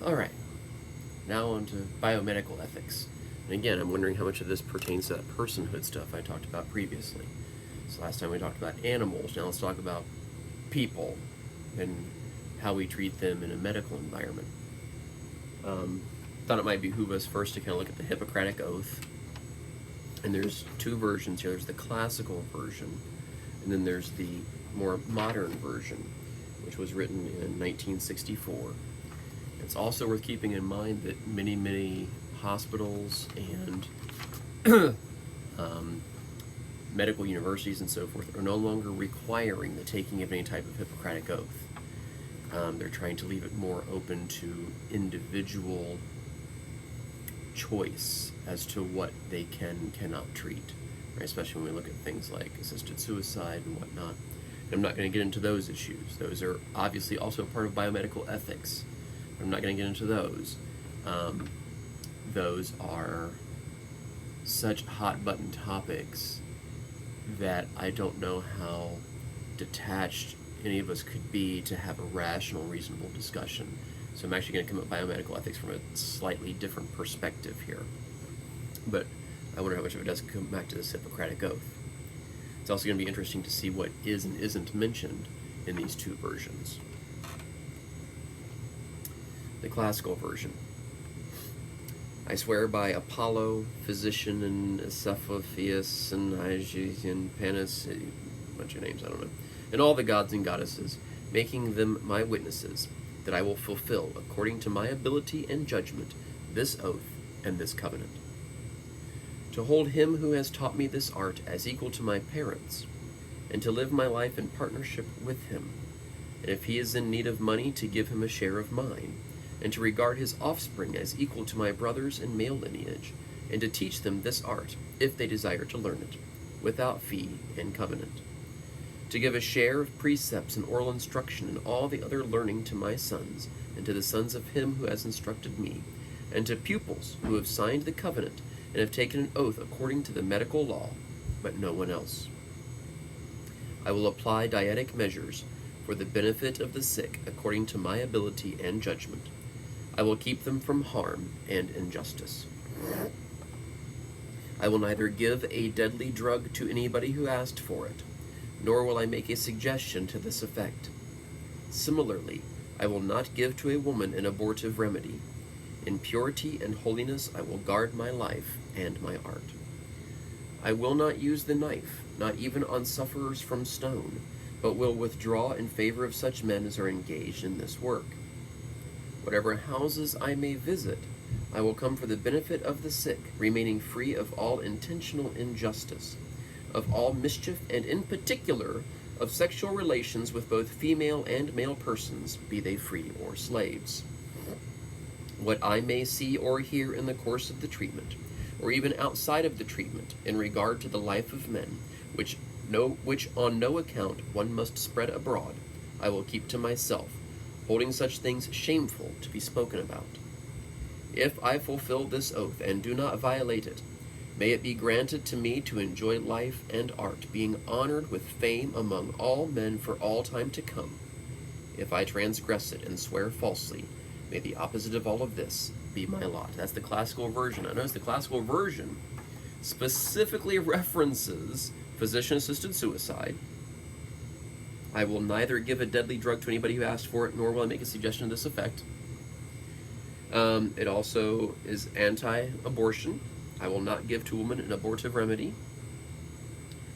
All right, now on to biomedical ethics. And again, I'm wondering how much of this pertains to that personhood stuff I talked about previously. So last time we talked about animals. Now let's talk about people and how we treat them in a medical environment. Thought it might behoove us first to kind of look at the Hippocratic Oath. And there's two versions here. There's the classical version, and then there's the more modern version, which was written in 1964. It's also worth keeping in mind that many hospitals and medical universities and so forth are no longer requiring the taking of any type of Hippocratic Oath. They're trying to leave it more open to individual choice as to what they cannot treat, right? Especially when we look at things like assisted suicide and whatnot. And I'm not going to get into those issues. Those are obviously also part of biomedical ethics. I'm not going to get into those. Those are such hot button topics that I don't know how detached any of us could be to have a rational, reasonable discussion. So I'm actually going to come at biomedical ethics from a slightly different perspective here. But I wonder how much of it does come back to this Hippocratic Oath. It's also going to be interesting to see what is and isn't mentioned in these two versions. The classical version. I swear by Apollo, physician, and Cephalopheus, and Hygius, and Panis, a bunch of names, I don't know, and all the gods and goddesses, making them my witnesses, that I will fulfill, according to my ability and judgment, this oath and this covenant. To hold him who has taught me this art as equal to my parents, and to live my life in partnership with him, and if he is in need of money, to give him a share of mine, and to regard his offspring as equal to my brothers in male lineage, and to teach them this art, if they desire to learn it, without fee and covenant. To give a share of precepts and oral instruction and all the other learning to my sons, and to the sons of him who has instructed me, and to pupils who have signed the covenant, and have taken an oath according to the medical law, but no one else. I will apply dietic measures for the benefit of the sick according to my ability and judgment. I will keep them from harm and injustice. I will neither give a deadly drug to anybody who asked for it, nor will I make a suggestion to this effect. Similarly, I will not give to a woman an abortive remedy. In purity and holiness I will guard my life and my art. I will not use the knife, not even on sufferers from stone, but will withdraw in favor of such men as are engaged in this work. Whatever houses I may visit, I will come for the benefit of the sick, remaining free of all intentional injustice, of all mischief, and in particular of sexual relations with both female and male persons, be they free or slaves. What I may see or hear in the course of the treatment, or even outside of the treatment, in regard to the life of men, which on no account one must spread abroad, I will keep to myself, holding such things shameful to be spoken about. If I fulfill this oath and do not violate it, may it be granted to me to enjoy life and art, being honored with fame among all men for all time to come. If I transgress it and swear falsely, may the opposite of all of this be my lot. That's the classical version. Now notice the classical version specifically references physician-assisted suicide. I will neither give a deadly drug to anybody who asked for it, nor will I make a suggestion to this effect. It also is anti-abortion. I will not give to a woman an abortive remedy.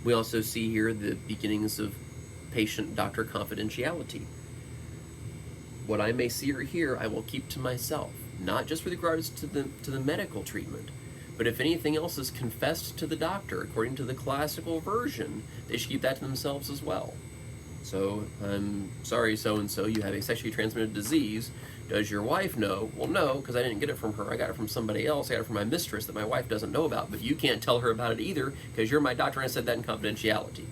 We also see here the beginnings of patient-doctor confidentiality. What I may see or hear, I will keep to myself, not just with regards to the medical treatment, but if anything else is confessed to the doctor, according to the classical version, they should keep that to themselves as well. So, I'm sorry, so-and-so, you have a sexually transmitted disease. Does your wife know? Well, no, because I didn't get it from her. I got it from somebody else. I got it from my mistress that my wife doesn't know about, but you can't tell her about it either, because you're my doctor and I said that in confidentiality.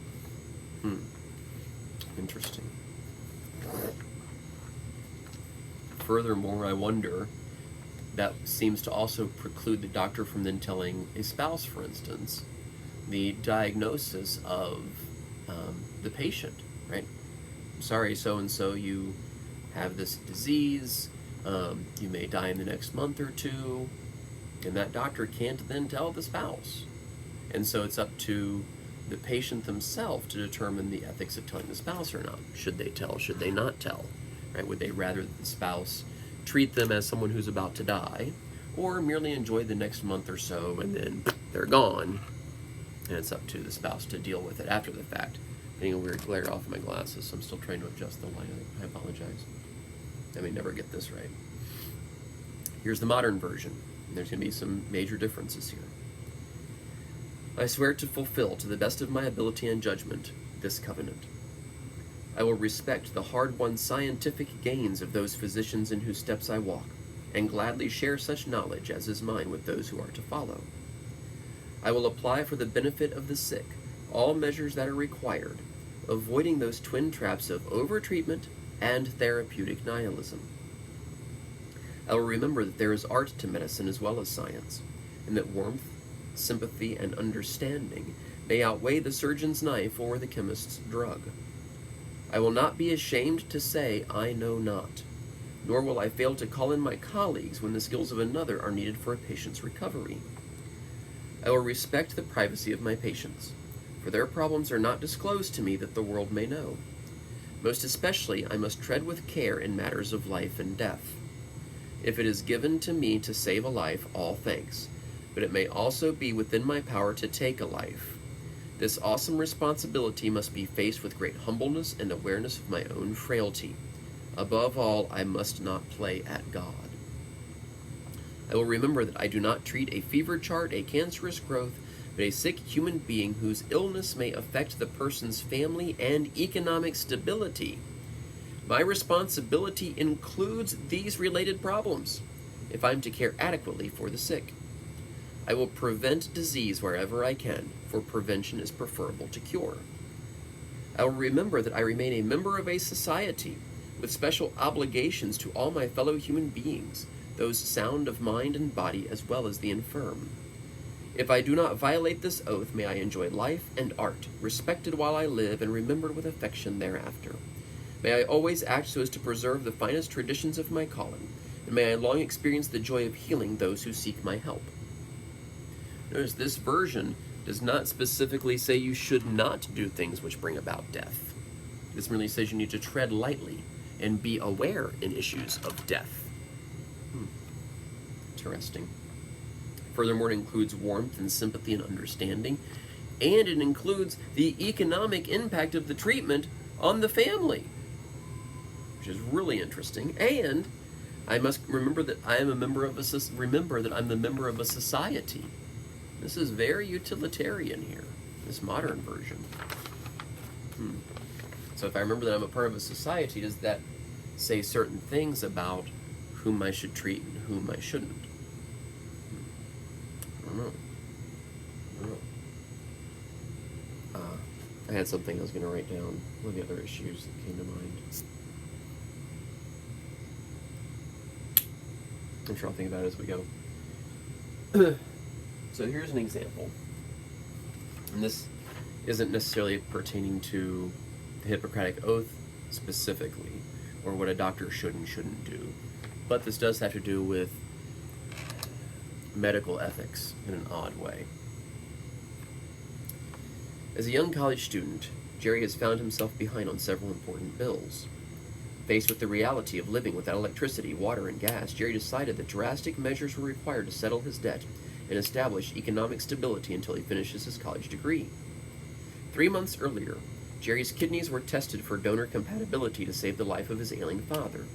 Interesting. Furthermore, I wonder, that seems to also preclude the doctor from then telling a spouse, for instance, the diagnosis of the patient, right? Sorry, so-and-so, you have this disease. You may die in the next month or two, and that doctor can't then tell the spouse. And so it's up to the patient themselves to determine the ethics of telling the spouse or not. Should they tell? Should they not tell? Right? Would they rather that the spouse treat them as someone who's about to die, or merely enjoy the next month or so and then they're gone? And it's up to the spouse to deal with it after the fact. Getting a weird glare off my glasses, so I'm still trying to adjust the light. I apologize. I may never get this right. Here's the modern version. There's going to be some major differences here. I swear to fulfill, to the best of my ability and judgment, this covenant. I will respect the hard-won scientific gains of those physicians in whose steps I walk, and gladly share such knowledge as is mine with those who are to follow. I will apply for the benefit of the sick all measures that are required, avoiding those twin traps of over-treatment and therapeutic nihilism. I will remember that there is art to medicine as well as science, and that warmth, sympathy, and understanding may outweigh the surgeon's knife or the chemist's drug. I will not be ashamed to say I know not, nor will I fail to call in my colleagues when the skills of another are needed for a patient's recovery. I will respect the privacy of my patients, for their problems are not disclosed to me that the world may know. Most especially, I must tread with care in matters of life and death. If it is given to me to save a life, all thanks, but it may also be within my power to take a life. This awesome responsibility must be faced with great humbleness and awareness of my own frailty. Above all, I must not play at God. I will remember that I do not treat a fever chart, a cancerous growth, but a sick human being whose illness may affect the person's family and economic stability. My responsibility includes these related problems, if I'm to care adequately for the sick. I will prevent disease wherever I can, for prevention is preferable to cure. I will remember that I remain a member of a society with special obligations to all my fellow human beings, those sound of mind and body as well as the infirm. If I do not violate this oath, may I enjoy life and art, respected while I live and remembered with affection thereafter. May I always act so as to preserve the finest traditions of my calling, and may I long experience the joy of healing those who seek my help. Notice this version does not specifically say you should not do things which bring about death. This merely says you need to tread lightly and be aware in issues of death. Interesting. Furthermore, it includes warmth and sympathy and understanding, and it includes the economic impact of the treatment on the family, which is really interesting. And I must remember that I am a member of I'm the member of a society. This is very utilitarian here, this modern version. So if I remember that I'm a part of a society, does that say certain things about whom I should treat and whom I shouldn't? I don't know. I had something I was going to write down, one of the other issues that came to mind. I'm sure I'll think about it as we go. So here's an example, and this isn't necessarily pertaining to the Hippocratic Oath specifically, or what a doctor should and shouldn't do, but this does have to do with medical ethics in an odd way. As a young college student, Jerry has found himself behind on several important bills. Faced with the reality of living without electricity, water, and gas, Jerry decided that drastic measures were required to settle his debt and establish economic stability until he finishes his college degree. 3 months earlier, Jerry's kidneys were tested for donor compatibility to save the life of his ailing father.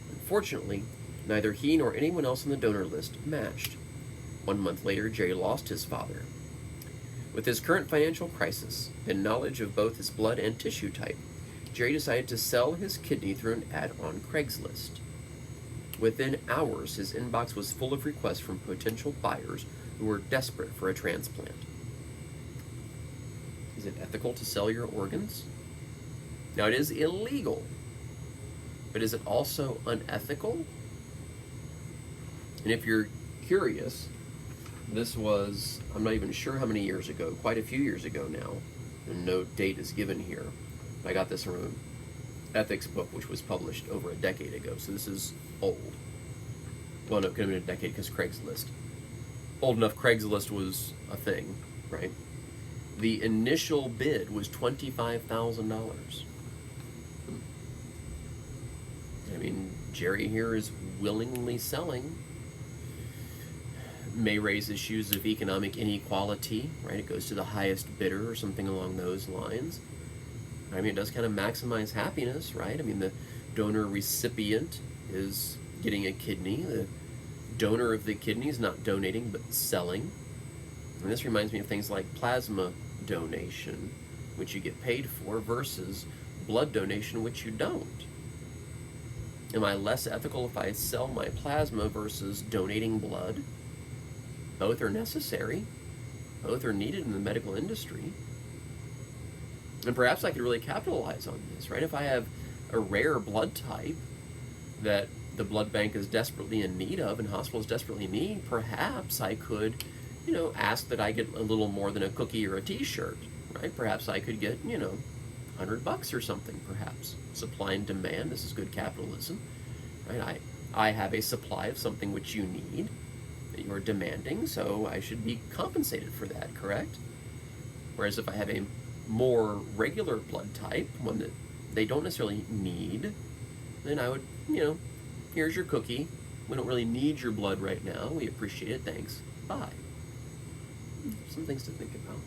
Unfortunately, neither he nor anyone else on the donor list matched. 1 month later, Jerry lost his father. With his current financial crisis and knowledge of both his blood and tissue type, Jerry decided to sell his kidney through an ad on Craigslist. Within hours, his inbox was full of requests from potential buyers who were desperate for a transplant. Is it ethical to sell your organs? Now, it is illegal, but is it also unethical? And if you're curious, this was, I'm not even sure how many years ago, quite a few years ago now, and no date is given here. I got this from an ethics book which was published over a decade ago, so this is old. Well, no, it could have been a decade because Craigslist. Old enough Craigslist was a thing, right? The initial bid was $25,000. I mean, Jerry here is willingly selling. May raise issues of economic inequality, right? It goes to the highest bidder or something along those lines. I mean, it does kind of maximize happiness, right? I mean, the donor recipient is getting a kidney. The donor of the kidney is not donating, but selling. And this reminds me of things like plasma donation, which you get paid for, versus blood donation, which you don't. Am I less ethical if I sell my plasma versus donating blood? Both are necessary. Both are needed in the medical industry. And perhaps I could really capitalize on this, right? If I have a rare blood type that the blood bank is desperately in need of and hospitals desperately need, perhaps I could, ask that I get a little more than a cookie or a t-shirt, right? Perhaps I could get, $100 or something, perhaps. Supply and demand, this is good capitalism, right? I have a supply of something which you need, that you're demanding, so I should be compensated for that, correct? Whereas if I have a more regular blood type, one that they don't necessarily need, then I would, here's your cookie. We don't really need your blood right now. We appreciate it. Thanks. Bye. Some things to think about.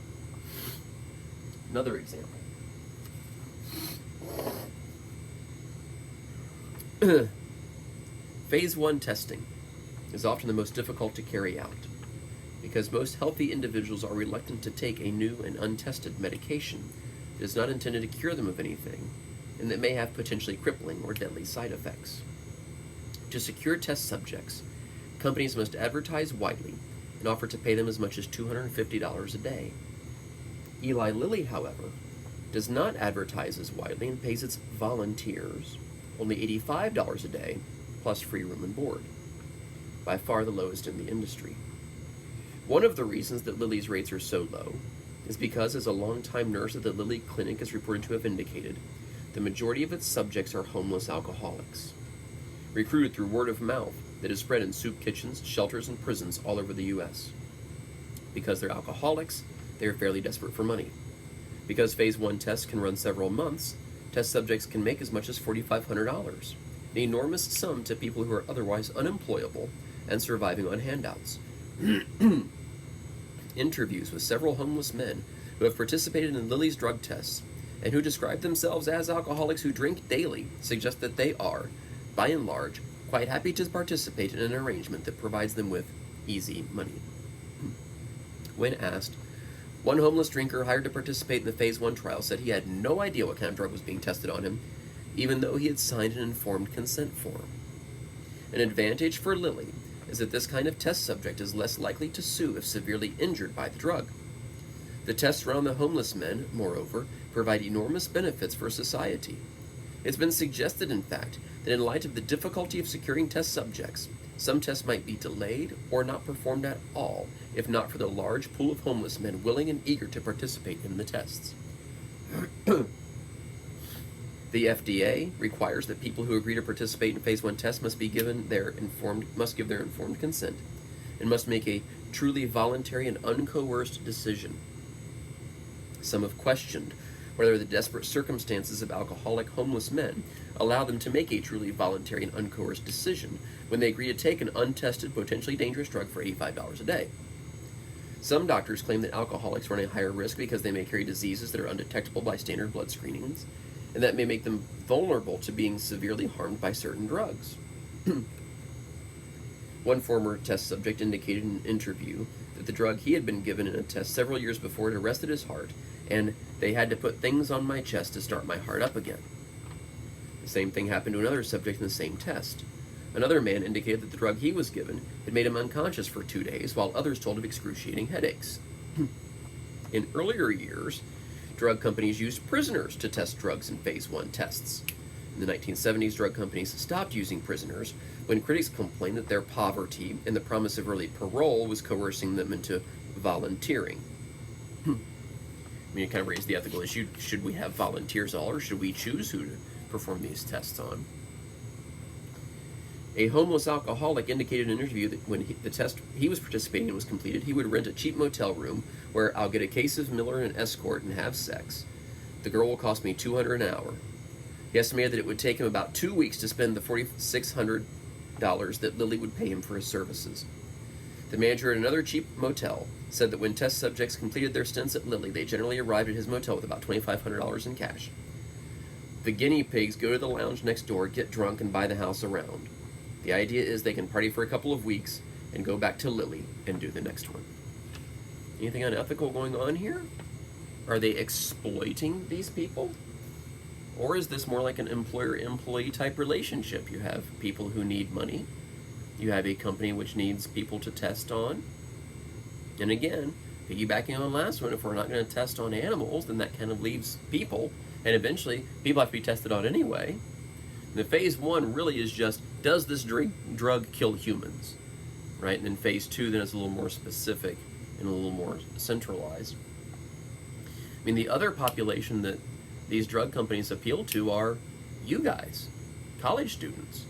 Another example. Phase 1 testing is often the most difficult to carry out because most healthy individuals are reluctant to take a new and untested medication that is not intended to cure them of anything and that may have potentially crippling or deadly side effects. To secure test subjects, companies must advertise widely and offer to pay them as much as $250 a day. Eli Lilly, however, does not advertise as widely and pays its volunteers only $85 a day plus free room and board, by far the lowest in the industry. One of the reasons that Lilly's rates are so low is because, as a longtime nurse at the Lilly Clinic is reported to have indicated, the majority of its subjects are homeless alcoholics, recruited through word of mouth that is spread in soup kitchens, shelters, and prisons all over the U.S. Because they're alcoholics, they are fairly desperate for money. Because Phase 1 tests can run several months, test subjects can make as much as $4,500, an enormous sum to people who are otherwise unemployable and surviving on handouts. Interviews with several homeless men who have participated in Lilly's drug tests and who describe themselves as alcoholics who drink daily suggest that they are, by and large, quite happy to participate in an arrangement that provides them with easy money. When asked, one homeless drinker hired to participate in the Phase 1 trial said he had no idea what kind of drug was being tested on him, even though he had signed an informed consent form. An advantage for Lilly is that this kind of test subject is less likely to sue if severely injured by the drug. The tests run on the homeless men, moreover, provide enormous benefits for society. It's been suggested, in fact, that in light of the difficulty of securing test subjects, some tests might be delayed or not performed at all, if not for the large pool of homeless men willing and eager to participate in the tests. The FDA requires that people who agree to participate in Phase 1 tests must give their informed consent and must make a truly voluntary and uncoerced decision. Some have questioned whether the desperate circumstances of alcoholic homeless men allow them to make a truly voluntary and uncoerced decision when they agree to take an untested, potentially dangerous drug for $85 a day. Some doctors claim that alcoholics run a higher risk because they may carry diseases that are undetectable by standard blood screenings, and that may make them vulnerable to being severely harmed by certain drugs. One former test subject indicated in an interview that the drug he had been given in a test several years before had arrested his heart, and they had to put things on my chest to start my heart up again. The same thing happened to another subject in the same test. Another man indicated that the drug he was given had made him unconscious for 2 days, while others told of excruciating headaches. In earlier years, drug companies used prisoners to test drugs in Phase 1 tests. In the 1970s, drug companies stopped using prisoners when critics complained that their poverty and the promise of early parole was coercing them into volunteering. I mean, it kind of raised the ethical issue, should we have volunteers all, or should we choose who to perform these tests on? A homeless alcoholic indicated in an interview that when the test he was participating in was completed, he would rent a cheap motel room where I'll get a case of Miller and an escort and have sex. The girl will cost me $200 an hour. He estimated that it would take him about 2 weeks to spend the $4,600 that Lily would pay him for his services. The manager at another cheap motel said that when test subjects completed their stints at Lily, they generally arrived at his motel with about $2,500 in cash. The guinea pigs go to the lounge next door, get drunk, and buy the house around. The idea is they can party for a couple of weeks and go back to Lily and do the next one. Anything unethical going on here? Are they exploiting these people? Or is this more like an employer-employee type relationship? You have people who need money. You have a company which needs people to test on. And again, piggybacking on last one, if we're not going to test on animals, then that kind of leaves people. And eventually, people have to be tested on anyway. And the phase 1 really is just, does this drug kill humans? Right? And then phase 2 then is a little more specific and a little more centralized. I mean, the other population that these drug companies appeal to are you guys, college students,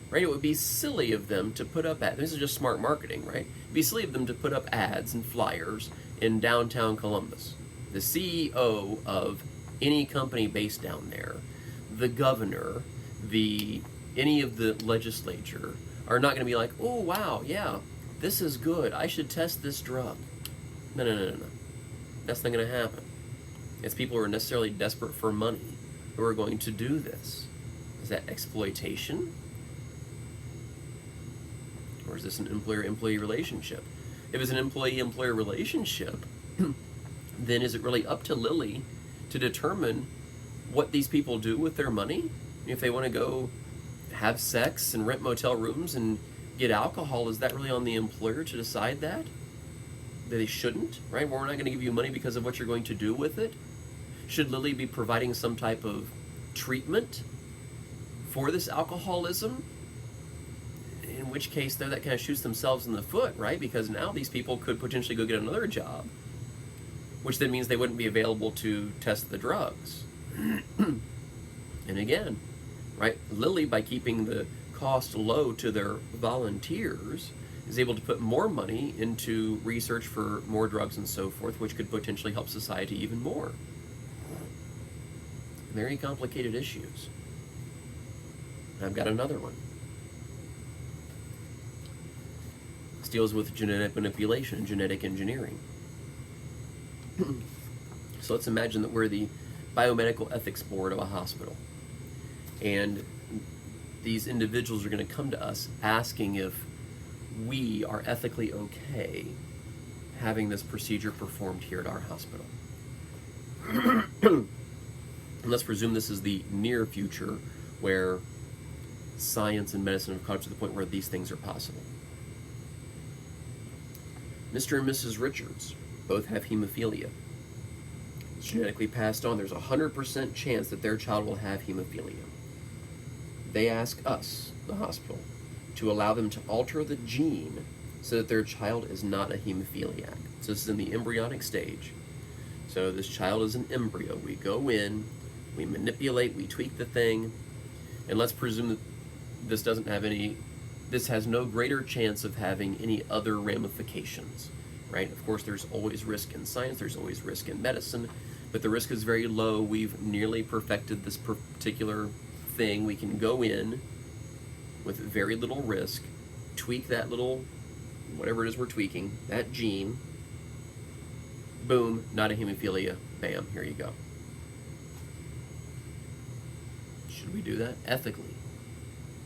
right? It would be silly of them to put up ads. This is just smart marketing, right? It'd be silly of them to put up ads and flyers in downtown Columbus. The CEO of any company based down there, the governor, any of the legislature are not going to be like, oh, wow, yeah, this is good. I should test this drug. No. That's not going to happen. It's people who are necessarily desperate for money who are going to do this. Is that exploitation? Or is this an employer-employee relationship? If it's an employee-employer relationship, then is it really up to Lily to determine what these people do with their money? If they want to go have sex and rent motel rooms and get alcohol, is that really on the employer to decide that? That they shouldn't, right? Well, we're not going to give you money because of what you're going to do with it. Should Lily be providing some type of treatment for this alcoholism? In which case, that kind of shoots themselves in the foot, right? Because now these people could potentially go get another job, which then means they wouldn't be available to test the drugs. And again, right, Lily, by keeping the cost low to their volunteers, is able to put more money into research for more drugs and so forth, which could potentially help society even more. Very complicated issues. And I've got another one. This deals with genetic manipulation and genetic engineering. So let's imagine that we're the biomedical ethics board of a hospital. And these individuals are going to come to us asking if we are ethically okay having this procedure performed here at our hospital. And let's presume this is the near future where science and medicine have caught up to the point where these things are possible. Mr. and Mrs. Richards both have hemophilia. It's genetically passed on. There's a 100% chance that their child will have hemophilia. They ask us, the hospital, to allow them to alter the gene so that their child is not a hemophiliac. So this is in the embryonic stage. So this child is an embryo. We go in, we manipulate, we tweak the thing, and let's presume that this has no greater chance of having any other ramifications, right? Of course, there's always risk in science, there's always risk in medicine, but the risk is very low. We've nearly perfected this particular thing. We can go in with very little risk, tweak that little, whatever it is we're tweaking, that gene, boom, not a hemophilia, bam, here you go. Should we do that? Ethically,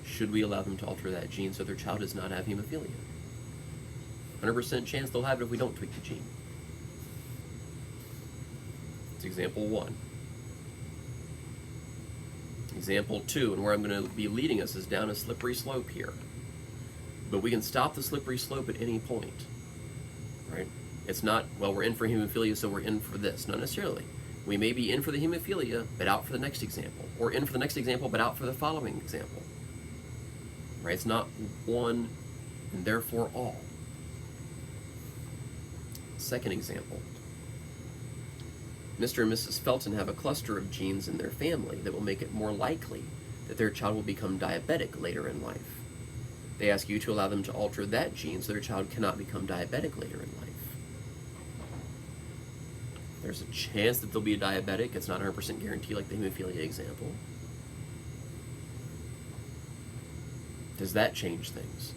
should we allow them to alter that gene so their child does not have hemophilia? 100% chance they'll have it if we don't tweak the gene. It's example 1. Example 2, and where I'm going to be leading us is down a slippery slope here. But we can stop the slippery slope at any point, right? It's not, well, we're in for hemophilia, so we're in for this. Not necessarily. We may be in for the hemophilia, but out for the next example. Or in for the next example, but out for the following example. Right? It's not one and therefore all. Second example. Mr. and Mrs. Felton have a cluster of genes in their family that will make it more likely that their child will become diabetic later in life. They ask you to allow them to alter that gene so their child cannot become diabetic later in life. There's a chance that they'll be a diabetic. It's not 100% guaranteed, like the hemophilia example. Does that change things?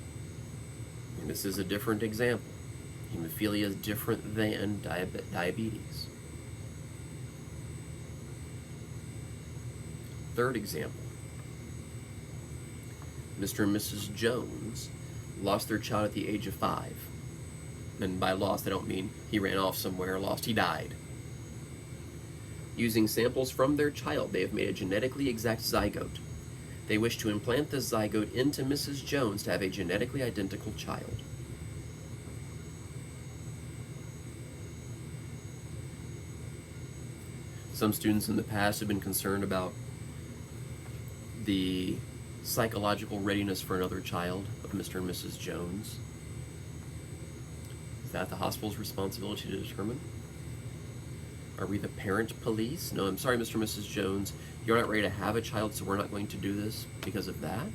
And this is a different example. Hemophilia is different than diabetes. Third example. Mr. and Mrs. Jones lost their child at the age of 5. And by lost, I don't mean he ran off somewhere, lost, he died. Using samples from their child, they have made a genetically exact zygote. They wish to implant this zygote into Mrs. Jones to have a genetically identical child. Some students in the past have been concerned about the psychological readiness for another child of Mr. and Mrs. Jones. Is that the hospital's responsibility to determine? Are we the parent police? No, I'm sorry, Mr. and Mrs. Jones. You're not ready to have a child, so we're not going to do this because of that.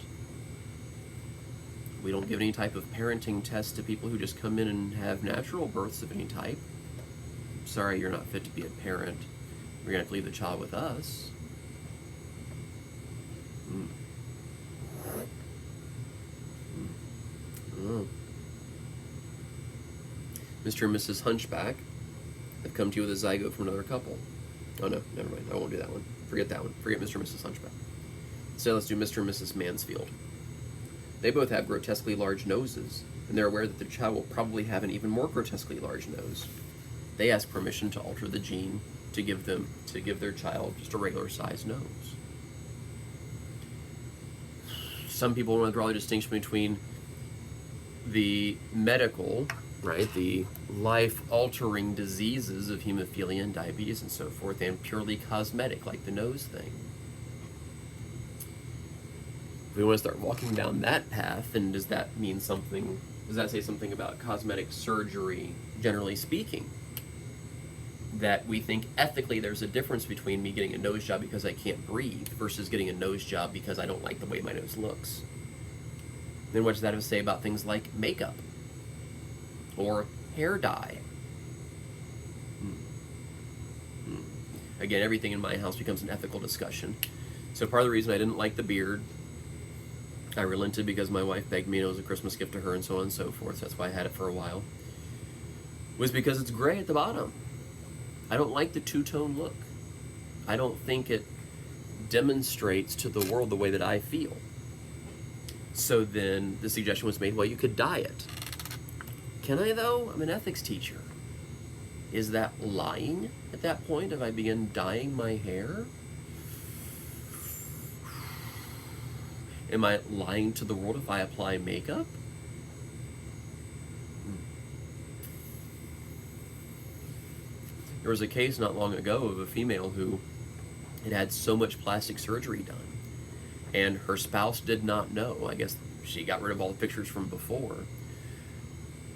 We don't give any type of parenting test to people who just come in and have natural births of any type. Sorry, you're not fit to be a parent. We're going to have to leave the child with us. Mr. and Mrs. Hunchback have come to you with a zygote from another couple. Oh no, never mind. I won't do that one. Forget that one. Forget Mr. and Mrs. Hunchback. So let's do Mr. and Mrs. Mansfield. They both have grotesquely large noses, and they're aware that their child will probably have an even more grotesquely large nose. They ask permission to alter the gene to give their child just a regular sized nose. Some people want to draw the distinction between the medical, right, the life-altering diseases of hemophilia and diabetes and so forth, and purely cosmetic, like the nose thing. If we want to start walking down that path, then does that mean something? Does that say something about cosmetic surgery, generally speaking? That we think ethically there's a difference between me getting a nose job because I can't breathe versus getting a nose job because I don't like the way my nose looks. Then what does that have to say about things like makeup or hair dye? Again, everything in my house becomes an ethical discussion. So part of the reason I didn't like the beard, I relented because my wife begged me and it was a Christmas gift to her and so on and so forth. So that's why I had it for a while. Was because it's gray at the bottom. I don't like the two-tone look. I don't think it demonstrates to the world the way that I feel. So then the suggestion was made, well, you could dye it. Can I though? I'm an ethics teacher. Is that lying at that point if I begin dyeing my hair? Am I lying to the world if I apply makeup? There was a case not long ago of a female who had had so much plastic surgery done, and her spouse did not know. I guess she got rid of all the pictures from before.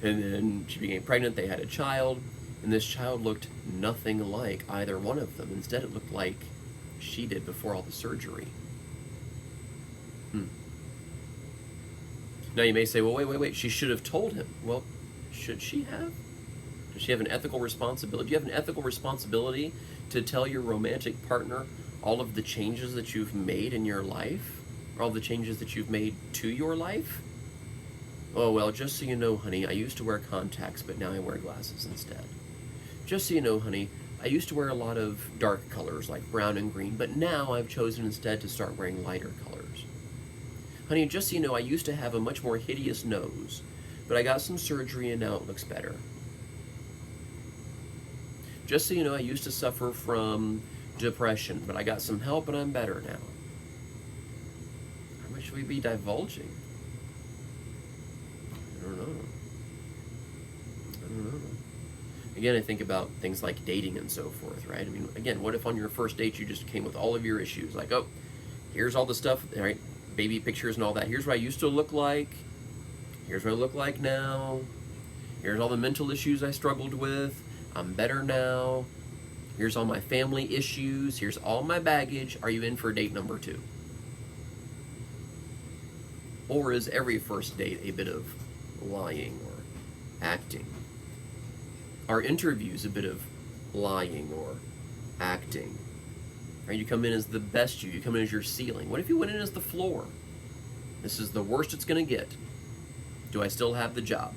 And then she became pregnant, they had a child, and this child looked nothing like either one of them. Instead, it looked like she did before all the surgery. Now you may say, well, wait, she should have told him. Well, should she have? Does she have an ethical responsibility? Do you have an ethical responsibility to tell your romantic partner all of the changes that you've made in your life? Or all the changes that you've made to your life? Oh, well, just so you know, honey, I used to wear contacts, but now I wear glasses instead. Just so you know, honey, I used to wear a lot of dark colors like brown and green, but now I've chosen instead to start wearing lighter colors. Honey, just so you know, I used to have a much more hideous nose, but I got some surgery and now it looks better. Just so you know, I used to suffer from depression, but I got some help and I'm better now. How much should we be divulging? I don't know. Again, I think about things like dating and so forth, right? I mean, again, what if on your first date you just came with all of your issues? Like, oh, here's all the stuff, right? Baby pictures and all that. Here's what I used to look like. Here's what I look like now. Here's all the mental issues I struggled with. I'm better now. Here's all my family issues. Here's all my baggage. Are you in for date number 2? Or is every first date a bit of lying or acting? Are interviews a bit of lying or acting? Or you come in as the best you come in as your ceiling. What if you went in as the floor? This is the worst it's going to get. Do I still have the job?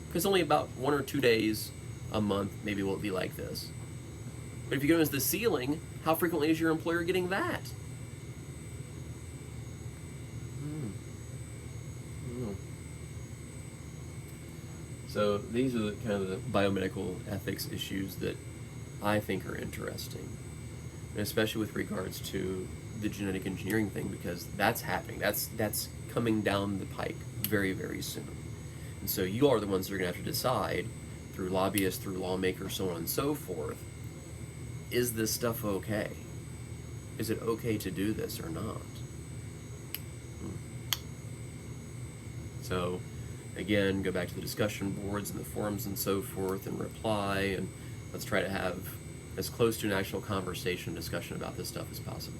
Because only about 1 or 2 days a month maybe will it be like this. But if you go in as the ceiling, how frequently is your employer getting that? So these are the kind of the biomedical ethics issues that I think are interesting, and especially with regards to the genetic engineering thing, because that's happening. That's coming down the pike very, very soon. And so you are the ones that are going to have to decide, through lobbyists, through lawmakers, so on and so forth, is this stuff okay? Is it okay to do this or not? So, again, go back to the discussion boards and the forums and so forth and reply, and let's try to have as close to an actual conversation discussion about this stuff as possible.